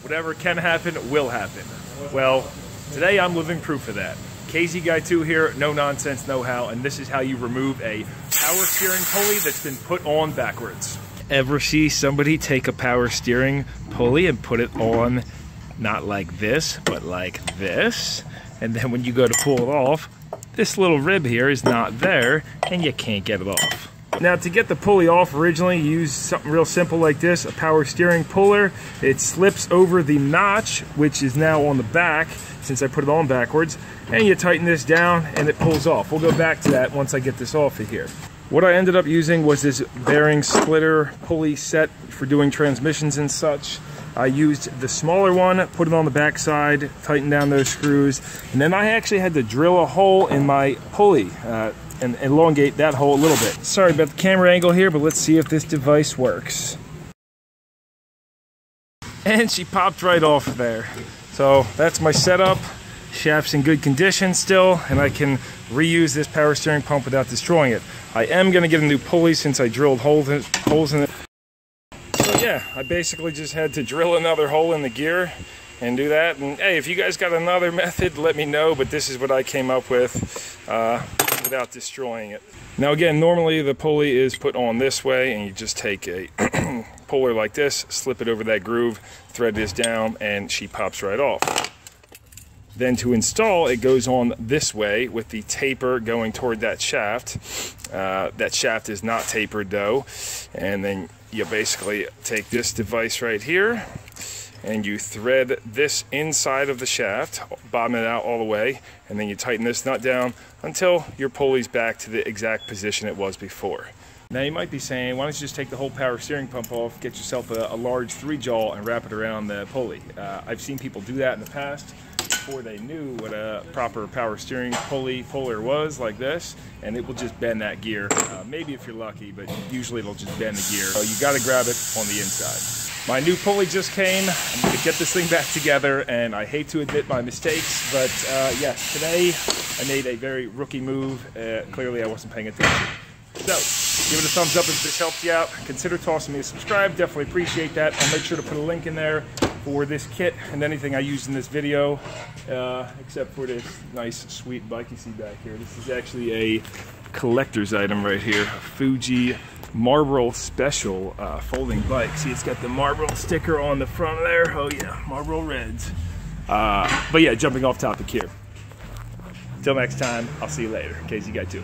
Whatever can happen, will happen. Well, today I'm living proof of that. KZ Guy 2 here, No Nonsense Know-How, and this is how you remove a power steering pulley that's been put on backwards. Ever see somebody take a power steering pulley and put it on not like this, but like this? And then when you go to pull it off, this little rib here is not there, and you can't get it off. Now, to get the pulley off, originally you use something real simple like this, a power steering puller. It slips over the notch, which is now on the back, since I put it on backwards, and you tighten this down and it pulls off. We'll go back to that once I get this off of here. What I ended up using was this bearing splitter pulley set for doing transmissions and such. I used the smaller one, put it on the back side, tighten down those screws, and then I actually had to drill a hole in my pulley and elongate that hole a little bit. Sorry about the camera angle here, but let's see if this device works. And she popped right off there. So that's my setup. Shaft's in good condition still, and I can reuse this power steering pump without destroying it. I am going to get a new pulley since I drilled holes in it. So yeah, I basically just had to drill another hole in the gear and do that. And hey, if you guys got another method, let me know, but this is what I came up with without destroying it. Now again, normally the pulley is put on this way, and you just take a puller like this, slip it over that groove, thread this down, and she pops right off. Then to install, it goes on this way with the taper going toward that shaft. That shaft is not tapered though. And then you basically take this device right here and you thread this inside of the shaft, bottom it out all the way, and then you tighten this nut down until your pulley's back to the exact position it was before. Now you might be saying, why don't you just take the whole power steering pump off, get yourself a large 3-jaw and wrap it around the pulley. I've seen people do that in the past before they knew what a proper power steering puller was, like this, and it will just bend that gear. Maybe if you're lucky, but usually it'll just bend the gear. So you got to grab it on the inside. My new pulley just came. I'm going to get this thing back together, and I hate to admit my mistakes, but yes, today I made a very rookie move. Clearly I wasn't paying attention. So, give it a thumbs up if this helped you out. Consider tossing me a subscribe. Definitely appreciate that. I'll make sure to put a link in there for this kit and anything I used in this video, except for this nice, sweet bike you see back here. This is actually a collector's item right here. A Fuji Marlboro Special folding bike. See, it's got the Marlboro sticker on the front there. Oh yeah, Marlboro Reds. But yeah, jumping off topic here. Until next time, I'll see you later. KZ Guy 2.